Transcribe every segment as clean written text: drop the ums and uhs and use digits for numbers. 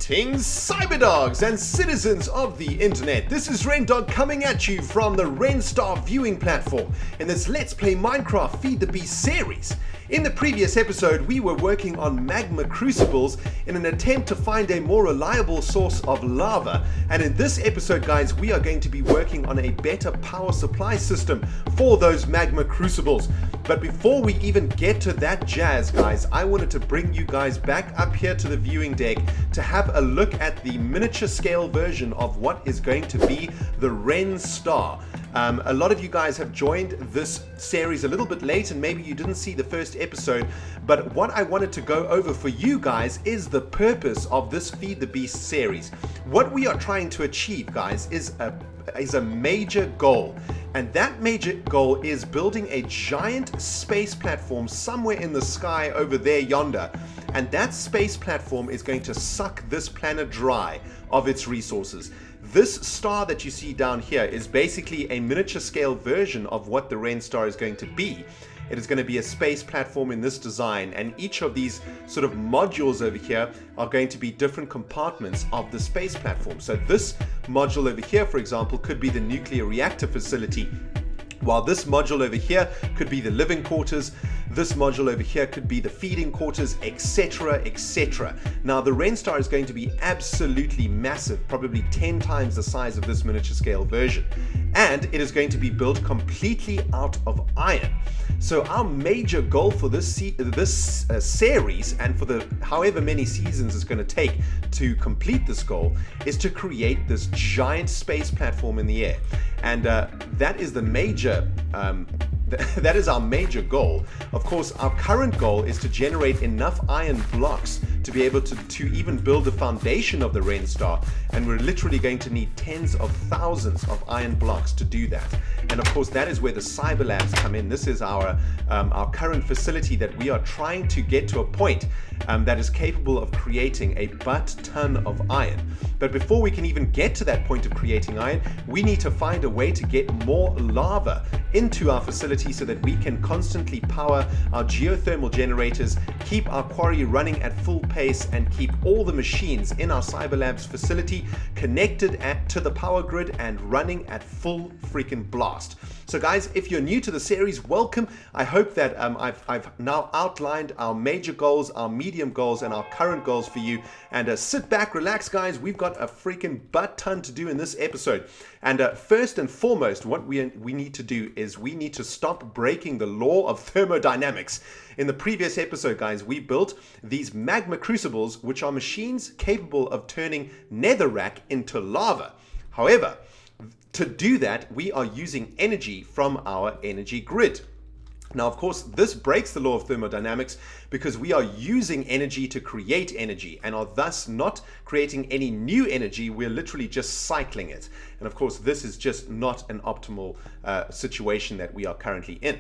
Greetings, cyberdogs and citizens of the internet. This is ReNDoG coming at you from the RenStar viewing platform in this Let's Play Minecraft Feed the Beast series. In the previous episode, we were working on Magma Crucibles in an attempt to find a more reliable source of lava. And in this episode, guys, we are going to be working on a better power supply system for those Magma Crucibles. But before we even get to that jazz, guys, I wanted to bring you guys back up here to the viewing deck to have a look at the miniature scale version of what is going to be the RenStar. A lot of you guys have joined this series a little bit late and maybe you didn't see the first episode, but what I wanted to go over for you guys is the purpose of this Feed the Beast series. What we are trying to achieve, guys, is a major goal. And that major goal is building a giant space platform somewhere in the sky over there yonder. And that space platform is going to suck this planet dry of its resources. This star that you see down here is basically a miniature scale version of what the RenStar is going to be. It is going to be a space platform in this design, and each of these sort of modules over here are going to be different compartments of the space platform. So this module over here, for example, could be the nuclear reactor facility, while this module over here could be the living quarters. This module over here could be the feeding quarters, etc, etc. Now the RenStar is going to be absolutely massive, probably 10 times the size of this miniature scale version, and it is going to be built completely out of iron. So our major goal for this series, and for the however many seasons it's going to take to complete this goal, is to create this giant space platform in the air. And that is the major that is our major goal. Of course, our current goal is to generate enough iron blocks to be able to even build the foundation of the RenStar, and we're literally going to need tens of thousands of iron blocks to do that. And of course, that is where the cyber labs come in. This is our current facility that we are trying to get to a point that is capable of creating a butt-ton of iron. But before we can even get to that point of creating iron, we need to find a way to get more lava into our facility so that we can constantly power our geothermal generators, keep our quarry running at full pace, and keep all the machines in our Cyber Labs facility connected to the power grid and running at full freaking blast. So guys, if you're new to the series, welcome. I hope that I've now outlined our major goals, our medium goals, and our current goals for you. And sit back, relax, guys. We've got a freaking butt-ton to do in this episode. And first and foremost, what we need to do is we need to stop breaking the law of thermodynamics. In the previous episode, guys, we built these Magma Crucibles, which are machines capable of turning netherrack into lava. However, to do that, we are using energy from our energy grid. Now, of course, this breaks the law of thermodynamics because we are using energy to create energy and are thus not creating any new energy. We're literally just cycling it. And of course, this is just not an optimal situation that we are currently in.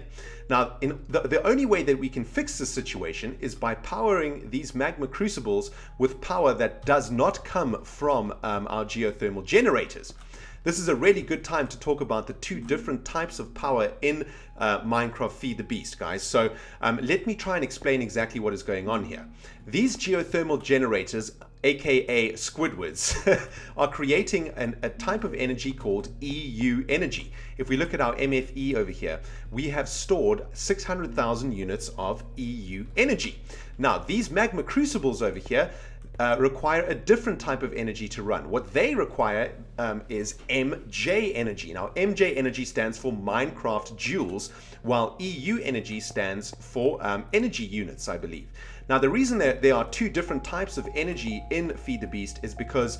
Now, the only way that we can fix this situation is by powering these Magma Crucibles with power that does not come from our geothermal generators. This is a really good time to talk about the two different types of power in Minecraft Feed the Beast, guys. So let me try and explain exactly what is going on here. These geothermal generators, aka Squidwards, are creating a type of energy called EU energy. If we look at our MFE over here, we have stored 600,000 units of EU energy. Now, these Magma Crucibles over here require a different type of energy to run. What they require is MJ energy. Now, MJ energy stands for Minecraft joules, while EU energy stands for energy units, I believe. Now, the reason that there are two different types of energy in Feed the Beast is because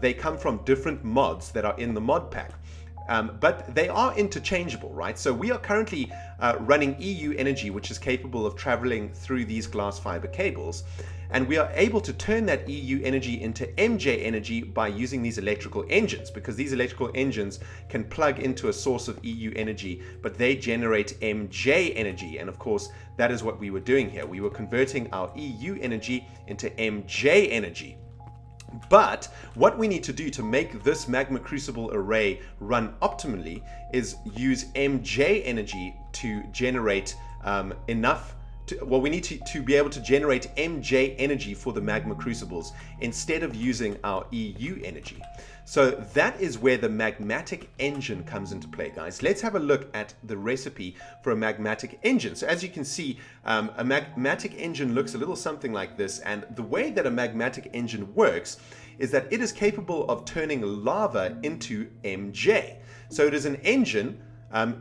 they come from different mods that are in the mod pack. But they are interchangeable, right? So we are currently running EU energy, which is capable of traveling through these glass fiber cables. And we are able to turn that EU energy into MJ energy by using these electrical engines, because these electrical engines can plug into a source of EU energy, but they generate MJ energy. And of course, that is what we were doing here. We were converting our EU energy into MJ energy. But what we need to do to make this Magma Crucible array run optimally is use MJ energy to generate enough we need to be able to generate MJ energy for the Magma Crucibles instead of using our EU energy. So that is where the Magmatic engine comes into play, guys. Let's have a look at the recipe for a Magmatic engine. So as you can see, a Magmatic engine looks a little something like this, and the way that a Magmatic engine works is that it is capable of turning lava into MJ. So it is an engine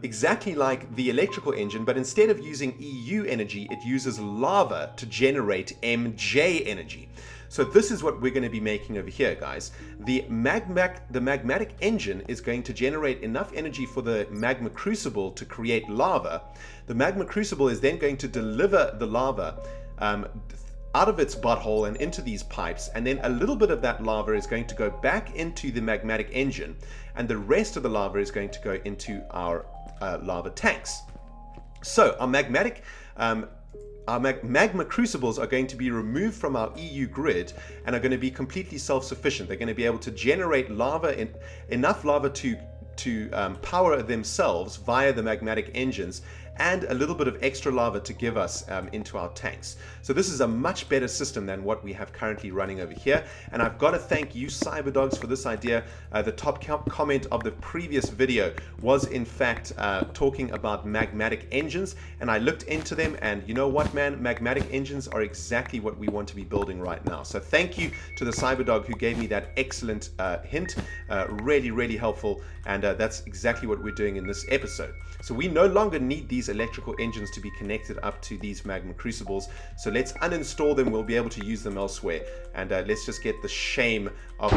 exactly like the electrical engine, but instead of using EU energy, it uses lava to generate MJ energy. So this is what we're going to be making over here, guys. The Magmatic engine is going to generate enough energy for the Magma Crucible to create lava. The Magma Crucible is then going to deliver the lava out of its butthole and into these pipes, and then a little bit of that lava is going to go back into the Magmatic engine, and the rest of the lava is going to go into our lava tanks. So our Magma Crucibles are going to be removed from our EU grid and are going to be completely self-sufficient. They're going to be able to generate lava, enough lava to power themselves via the Magmatic engines, and a little bit of extra lava to give us into our tanks. So this is a much better system than what we have currently running over here. And I've got to thank you, Cyberdogs, for this idea. The top comment of the previous video was in fact talking about Magmatic engines, and I looked into them, and you know what, man, Magmatic engines are exactly what we want to be building right now. So thank you to the Cyberdog who gave me that excellent hint. Really, really helpful, and that's exactly what we're doing in this episode. So we no longer need these electrical engines to be connected up to these Magma Crucibles. So let's uninstall them. We'll be able to use them elsewhere. And let's just get the shame of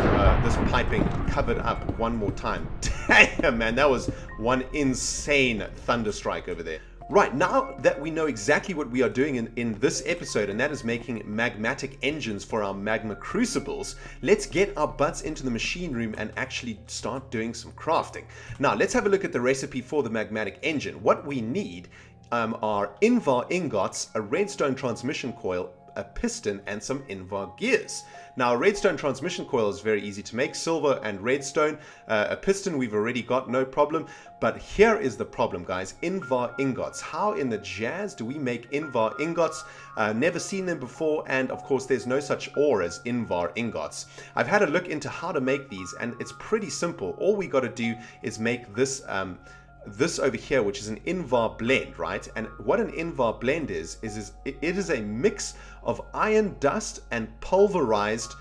this piping covered up one more time. Damn, man, that was one insane thunderstrike over there. Right, now that we know exactly what we are doing in this episode, and that is making Magmatic engines for our Magma Crucibles, let's get our butts into the machine room and actually start doing some crafting. Now, let's have a look at the recipe for the Magmatic engine. What we need are Invar ingots, a redstone transmission coil, a piston, and some Invar gears. Now, a redstone transmission coil is very easy to make, silver and redstone. A piston we've already got, no problem. But here is the problem, guys. Invar ingots. How in the jazz do we make Invar ingots? Never seen them before, and of course there's no such ore as Invar ingots. I've had a look into how to make these, and it's pretty simple. All we got to do is make this this over here, which is an Invar blend, right? And what an Invar blend is it is a mix of iron dust and pulverized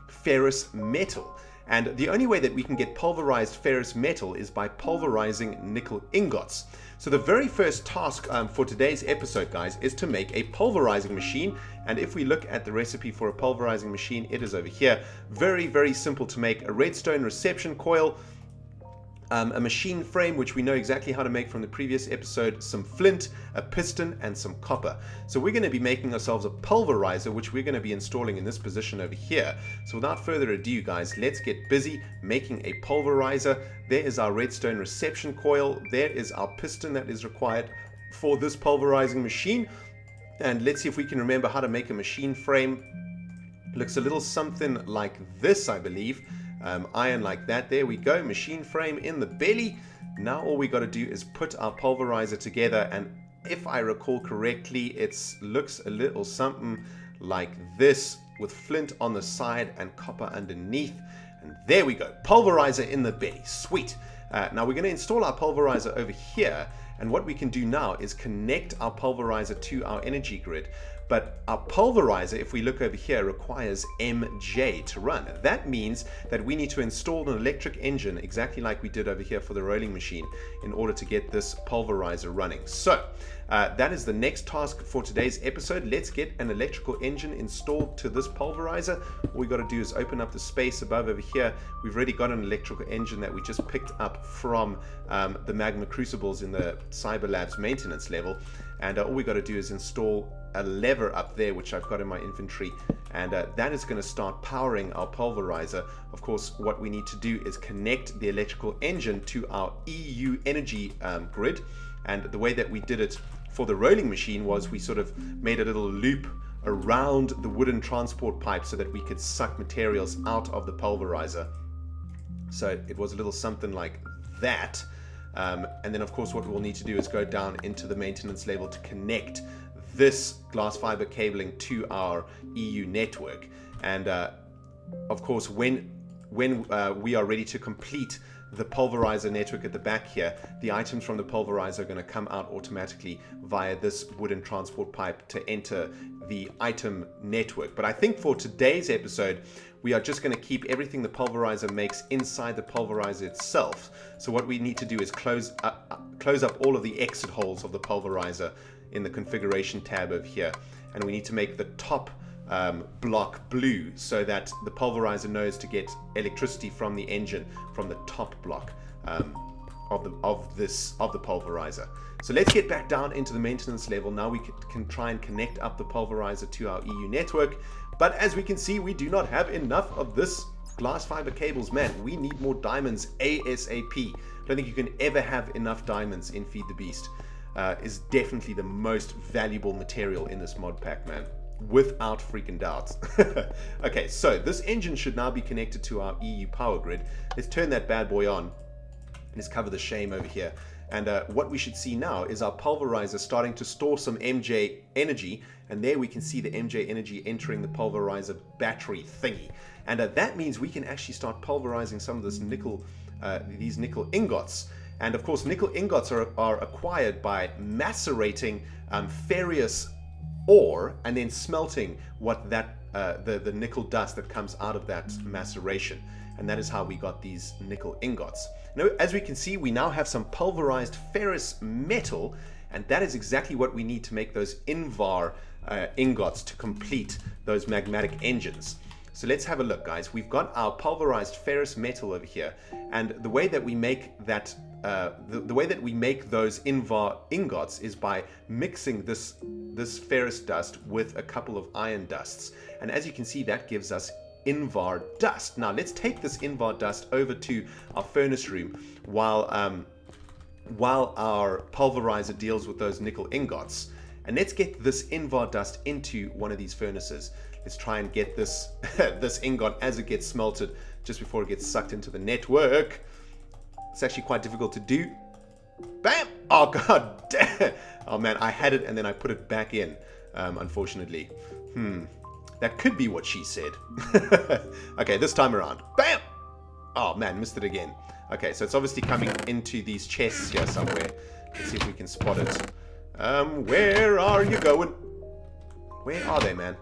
ferrous metal. And the only way that we can get pulverized ferrous metal is by pulverizing nickel ingots. So the very first task for today's episode, guys, is to make a pulverizing machine. And if we look at the recipe for a pulverizing machine, it is over here. Very, very simple to make. A redstone reception coil, a machine frame, which we know exactly how to make from the previous episode, some flint, a piston, and some copper. So we're going to be making ourselves a pulverizer, which we're going to be installing in this position over here. So without further ado, guys, let's get busy making a pulverizer. There is our redstone reception coil. There is our piston that is required for this pulverizing machine. And let's see if we can remember how to make a machine frame. Looks a little something like this, I believe. Iron like that. There we go. Machine frame in the belly. Now all we got to do is put our pulverizer together, and if I recall correctly, it looks a little something like this, with flint on the side and copper underneath. And there we go. Pulverizer in the belly. Sweet. Now we're going to install our pulverizer over here, and what we can do now is connect our pulverizer to our energy grid. But our pulverizer, if we look over here, requires MJ to run. That means that we need to install an electric engine, exactly like we did over here for the rolling machine, in order to get this pulverizer running. So that is the next task for today's episode. Let's get an electrical engine installed to this pulverizer. All we got to do is open up the space above over here. We've already got an electrical engine that we just picked up from the Magma Crucibles in the Cyber Labs maintenance level. And all we got to do is install a lever up there, which I've got in my inventory, and that is going to start powering our pulverizer. Of course, what we need to do is connect the electrical engine to our EU energy grid, and the way that we did it for the rolling machine was we sort of made a little loop around the wooden transport pipe so that we could suck materials out of the pulverizer. So it was a little something like that. And then of course what we'll need to do is go down into the maintenance level to connect this glass fiber cabling to our EU network. And of course, when we are ready to complete the pulverizer network at the back here, the items from the pulverizer are going to come out automatically via this wooden transport pipe to enter the item network. But I think for today's episode, we are just going to keep everything the pulverizer makes inside the pulverizer itself. So what we need to do is close up all of the exit holes of the pulverizer in the configuration tab over here, and we need to make the top block blue so that the pulverizer knows to get electricity from the engine from the top block of the pulverizer. So let's get back down into the maintenance level. Now we can try and connect up the pulverizer to our EU network, but as we can see, we do not have enough of this glass fiber cables. Man, we need more diamonds ASAP. I don't think you can ever have enough diamonds in Feed the Beast. Is definitely the most valuable material in this mod pack, man. Without freaking doubt. Okay, so this engine should now be connected to our EU power grid. Let's turn that bad boy on. Let's cover the shame over here. And what we should see now is our pulverizer starting to store some MJ energy. And there we can see the MJ energy entering the pulverizer battery thingy. And that means we can actually start pulverizing some of this nickel, these nickel ingots. And of course, nickel ingots are acquired by macerating ferrous ore and then smelting what that the nickel dust that comes out of that maceration, and that is how we got these nickel ingots. Now, as we can see, we now have some pulverized ferrous metal, and that is exactly what we need to make those Invar ingots to complete those magmatic engines. So let's have a look, guys. We've got our pulverized ferrous metal over here, and the way that we make that the way that we make those Invar ingots is by mixing this ferrous dust with a couple of iron dusts, and as you can see, that gives us Invar dust. Now let's take this Invar dust over to our furnace room while our pulverizer deals with those nickel ingots, and let's get this Invar dust into one of these furnaces. Let's try and get this this ingot as it gets smelted just before it gets sucked into the network. It's actually quite difficult to do. Bam! Oh god damn! Oh man, I had it and then I put it back in, unfortunately. That could be what she said. Okay, this time around. Bam! Oh man, missed it again. Okay, so it's obviously coming into these chests here somewhere. Let's see if we can spot it. Where are you going? Where are they, man?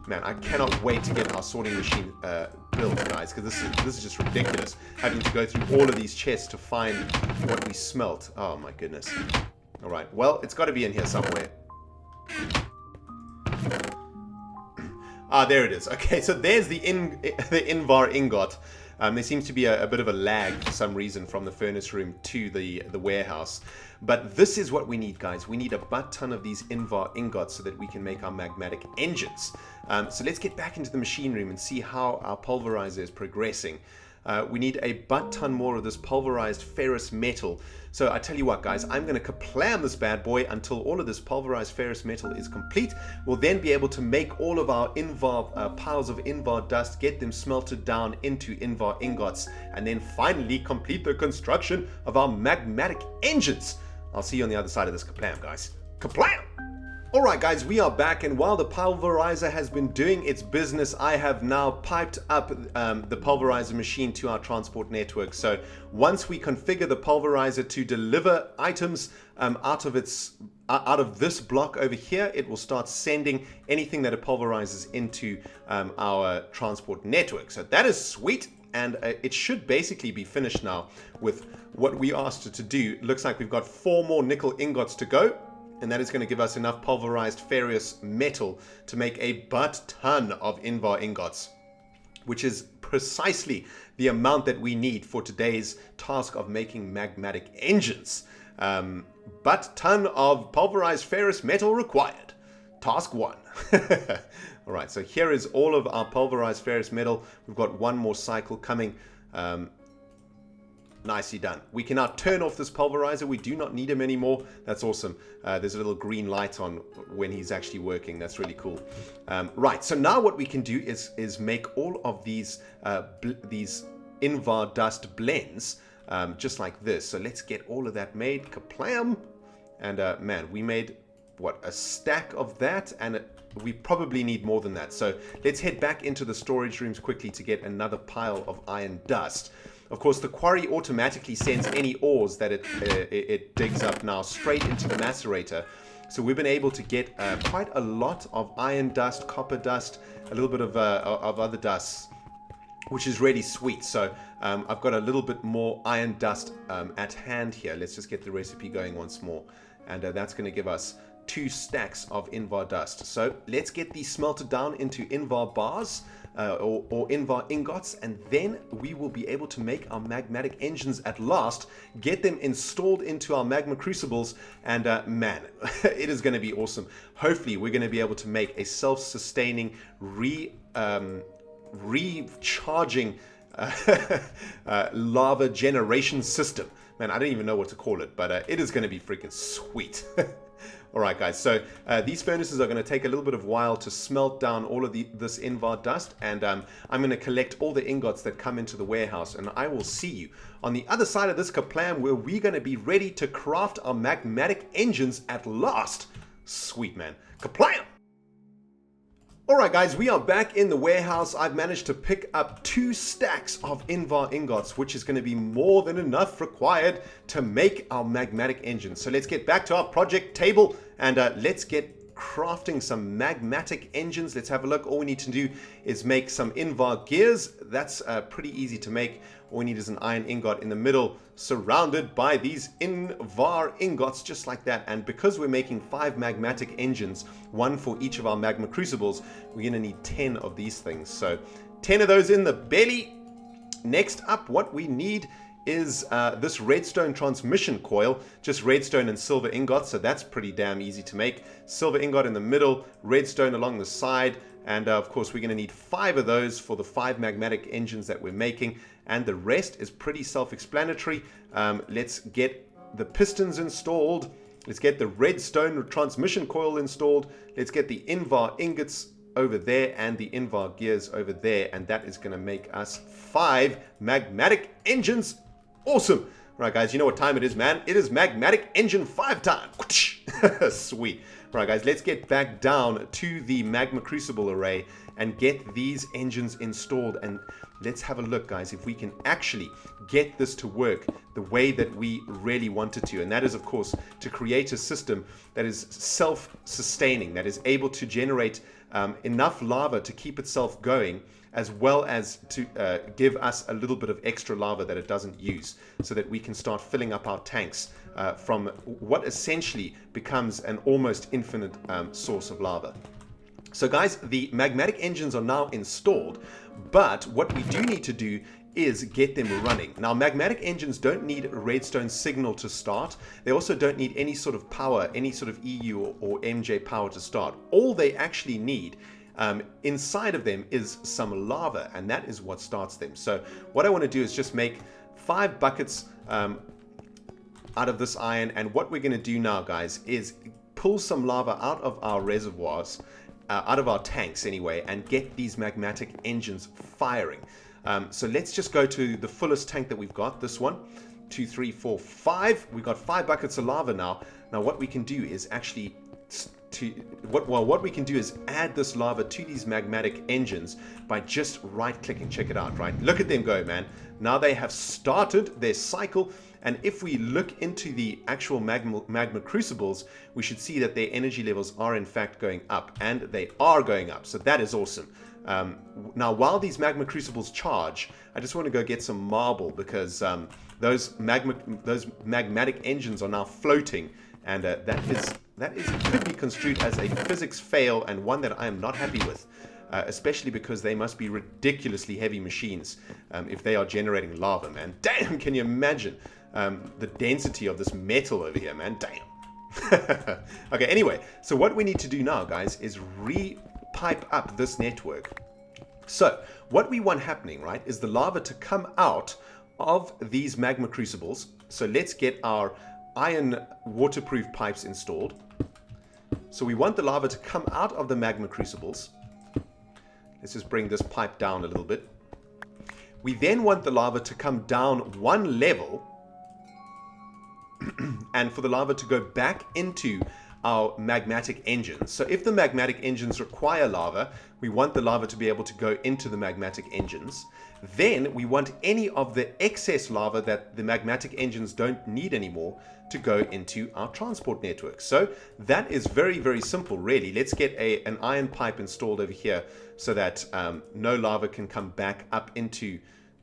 Man, I cannot wait to get our sorting machine built, guys, because this is just ridiculous. Having to go through all of these chests to find what we smelt. Oh my goodness. All right, well, it's got to be in here somewhere. Ah, there it is. Okay, so there's the Invar ingot. There seems to be a bit of a lag for some reason from the furnace room to the warehouse. But this is what we need, guys. We need a butt ton of these Invar ingots so that we can make our magmatic engines. So let's get back into the machine room and see how our pulverizer is progressing. We need a butt ton more of this pulverized ferrous metal. So I tell you what, guys, I'm going to kaplam this bad boy until all of this pulverized ferrous metal is complete. We'll then be able to make all of our Invar piles of Invar dust, get them smelted down into Invar ingots, and then finally complete the construction of our magmatic engines. I'll see you on the other side of this kaplam, guys. Kaplam! Alright guys, we are back, and while the pulverizer has been doing its business, I have now piped up the pulverizer machine to our transport network. So once we configure the pulverizer to deliver items out of this block over here, it will start sending anything that it pulverizes into our transport network. So that is sweet, and it should basically be finished now with what we asked it to do. It looks like we've got 4 more nickel ingots to go, and that is going to give us enough pulverized ferrous metal to make a butt ton of Invar ingots, which is precisely the amount that we need for today's task of making magmatic engines. Butt ton of pulverized ferrous metal required. Task 1. Alright, so here is all of our pulverized ferrous metal. We've got 1 more cycle coming. Nicely done. We can now turn off this pulverizer. We do not need him anymore. That's awesome. There's a little green light on when he's actually working. That's really cool. Right, so now what we can do is make all of these Invar dust blends just like this. So let's get all of that made. Kaplam! And man, we made what, a stack of that, and we probably need more than that. So let's head back into the storage rooms quickly to get another pile of iron dust. Of course, the quarry automatically sends any ores that it digs up now straight into the macerator. So we've been able to get quite a lot of iron dust, copper dust, a little bit of other dusts, which is really sweet. So I've got a little bit more iron dust at hand here. Let's just get the recipe going once more. And that's going to give us 2 stacks of Invar dust. So let's get these smelted down into Invar bars or Invar ingots, and then we will be able to make our magmatic engines at last, get them installed into our magma crucibles, and man, it is going to be awesome. Hopefully we're going to be able to make a self-sustaining recharging lava generation system. Man, I don't even know what to call it, but it is going to be freaking sweet. Alright guys, so these furnaces are going to take a little bit of while to smelt down all of this Invar dust, and I'm going to collect all the ingots that come into the warehouse, and I will see you on the other side of this kaplam, where we're going to be ready to craft our magmatic engines at last. Sweet man. Kaplam! Alright guys, we are back in the warehouse. I've managed to pick up 2 stacks of Invar ingots, which is going to be more than enough required to make our magmatic engine. So let's get back to our project table and let's get crafting some magmatic engines. Let's have a look. All we need to do is make some Invar gears. That's pretty easy to make. All we need is an iron ingot in the middle, surrounded by these Invar ingots, just like that. And because we're making 5 magmatic engines, 1 for each of our magma crucibles, we're going to need 10 of these things. So 10 of those in the belly. Next up, what we need is this redstone transmission coil, just redstone and silver ingots, so that's pretty damn easy to make. Silver ingot in the middle, redstone along the side, and of course we're going to need 5 of those for the 5 magmatic engines that we're making, and the rest is pretty self-explanatory. Let's get the pistons installed, let's get the redstone transmission coil installed, let's get the Invar ingots over there and the Invar gears over there, and that is going to make us 5 magmatic engines. Awesome. Right guys, you know what time it is, man. It is magmatic engine 5 time. Sweet. Right guys, let's get back down to the magma crucible array and get these engines installed, and let's have a look guys if we can actually get this to work the way that we really want it to. And that is of course to create a system that is self-sustaining, that is able to generate enough lava to keep itself going, as well as to give us a little bit of extra lava that it doesn't use, so that we can start filling up our tanks from what essentially becomes an almost infinite source of lava. So guys, the magmatic engines are now installed, but what we do need to do is get them running. Now, magmatic engines don't need a redstone signal to start. They also don't need any sort of power, any sort of EU or MJ power to start. All they actually need inside of them is some lava, and that is what starts them. So what I want to do is just make 5 buckets out of this iron, and what we're going to do now guys is pull some lava out of our reservoirs, out of our tanks anyway, and get these magmatic engines firing. So let's just go to the fullest tank that we've got, this one. 2, 3, 4, 5. We've got 5 buckets of lava now. Now what we can do is actually what we can do is add this lava to these magmatic engines by just right clicking. Check it out, right? Look at them go, man. Now they have started their cycle, and if we look into the actual magma crucibles, we should see that their energy levels are in fact going up, and they are going up. So that is awesome. Now while these magma crucibles charge, I just want to go get some marble, because those magmatic engines are now floating, and that could be construed as a physics fail, and one that I am not happy with, especially because they must be ridiculously heavy machines if they are generating lava, man. Damn, can you imagine the density of this metal over here, man? Damn. Okay, anyway, so what we need to do now, guys, is pipe up this network. So what we want happening, right, is the lava to come out of these magma crucibles. So let's get our iron waterproof pipes installed. So we want the lava to come out of the magma crucibles. Let's just bring this pipe down a little bit. We then want the lava to come down 1 level and for the lava to go back into our magmatic engines. So if the magmatic engines require lava, we want the lava to be able to go into the magmatic engines. Then we want any of the excess lava that the magmatic engines don't need anymore to go into our transport network. So that is very, very simple, really. Let's get an iron pipe installed over here so that no lava can come back up into...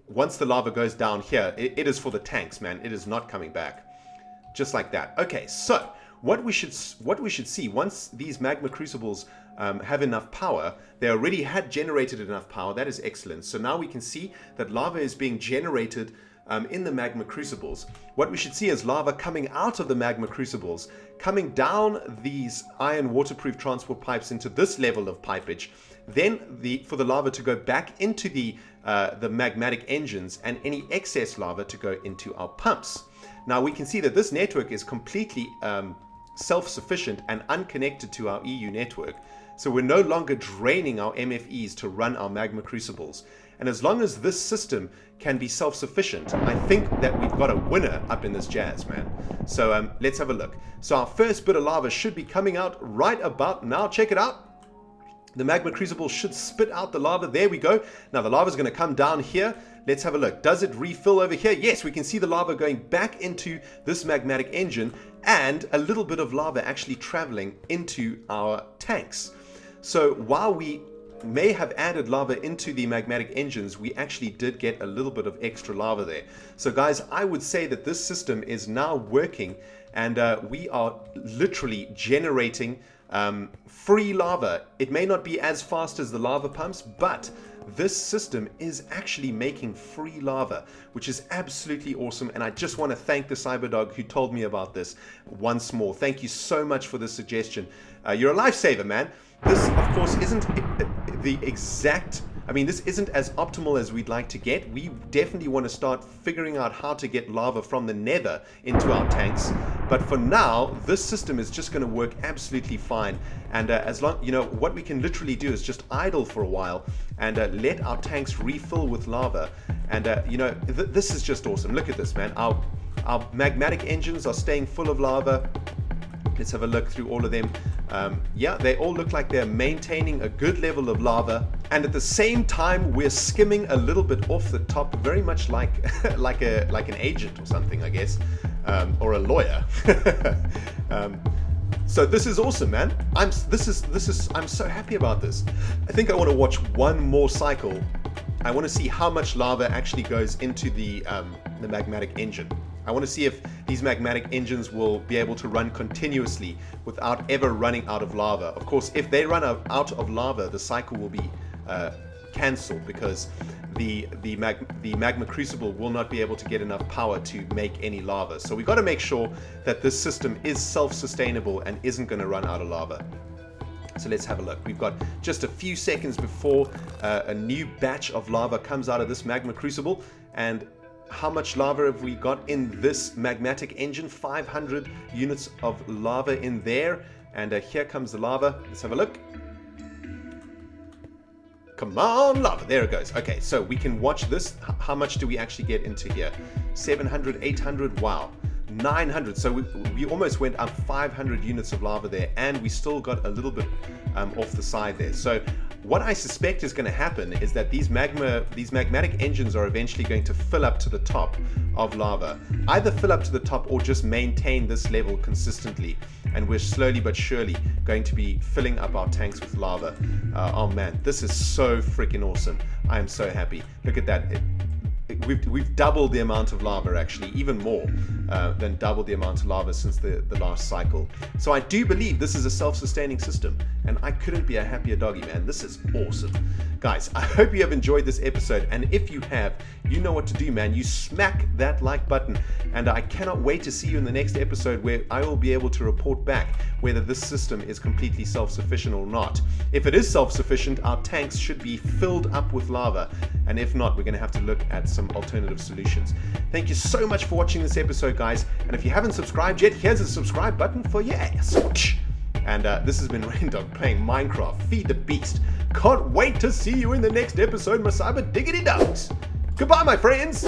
Once the lava goes down here, it is for the tanks, man. It is not coming back. Just like that. Okay, so what we should see once these magma crucibles have enough power, they already had generated enough power. That is excellent. So now we can see that lava is being generated in the magma crucibles. What we should see is lava coming out of the magma crucibles, coming down these iron waterproof transport pipes into this level of pipage, then for the lava to go back into the magmatic engines, and any excess lava to go into our pumps. Now we can see that this network is completely self-sufficient and unconnected to our EU network. So we're no longer draining our MFEs to run our magma crucibles. And as long as this system can be self-sufficient, I think that we've got a winner up in this jazz, man. So let's have a look. So our first bit of lava should be coming out right about now. Check it out. The magma crucible should spit out the lava. There we go. Now the lava is going to come down here. Let's have a look. Does it refill over here? Yes, we can see the lava going back into this magmatic engine, and a little bit of lava actually traveling into our tanks. So while we may have added lava into the magmatic engines, we actually did get a little bit of extra lava there. So guys, I would say that this system is now working, and we are literally generating free lava. It may not be as fast as the lava pumps, but this system is actually making free lava, which is absolutely awesome. And I just want to thank the CyberDog who told me about this once more. Thank you so much for this suggestion. You're a lifesaver, man. This, of course, isn't the exact... I mean, this isn't as optimal as we'd like to get. We definitely want to start figuring out how to get lava from the nether into our tanks. But for now, this system is just going to work absolutely fine. And as long, you know, what we can literally do is just idle for a while and let our tanks refill with lava. And, you know, this is just awesome. Look at this, man. Our magmatic engines are staying full of lava. Let's have a look through all of them. Yeah, they all look like they're maintaining a good level of lava, and at the same time we're skimming a little bit off the top, very much like like an agent or something, I guess, or a lawyer. So this is awesome, man. I'm so happy about this. I think I want to watch one more cycle. I want to see how much lava actually goes into the magmatic engine. I want to see if these magmatic engines will be able to run continuously without ever running out of lava. Of course, if they run out of lava, the cycle will be cancelled, because the magma crucible will not be able to get enough power to make any lava. So we've got to make sure that this system is self-sustainable and isn't going to run out of lava. So let's have a look. We've got just a few seconds before a new batch of lava comes out of this magma crucible. And how much lava have we got in this magmatic engine? 500 units of lava in there. And here comes the lava. Let's have a look. Come on, lava. There it goes. Okay, so we can watch this. How much do we actually get into here? 700, 800. Wow. 900. So we almost went up 500 units of lava there, and we still got a little bit off the side there. So what I suspect is going to happen is that these magmatic engines are eventually going to fill up to the top of lava. Either fill up to the top or just maintain this level consistently. And we're slowly but surely going to be filling up our tanks with lava. Oh man, this is so freaking awesome. I am so happy. Look at that. We've doubled the amount of lava, actually, even more than double the amount of lava since the last cycle. So I do believe this is a self-sustaining system, and I couldn't be a happier doggy, man. This is awesome. Guys, I hope you have enjoyed this episode, and if you have, you know what to do, man. You smack that like button, and I cannot wait to see you in the next episode, where I will be able to report back whether this system is completely self-sufficient or not. If it is self-sufficient, our tanks should be filled up with lava, and if not, we're going to have to look at some alternative solutions. Thank you so much for watching this episode, guys, and if you haven't subscribed yet, here's a subscribe button for your ass. And this has been ReNDoG playing Minecraft. Feed the beast. Can't wait to see you in the next episode, my cyber diggity dogs. Goodbye, my friends.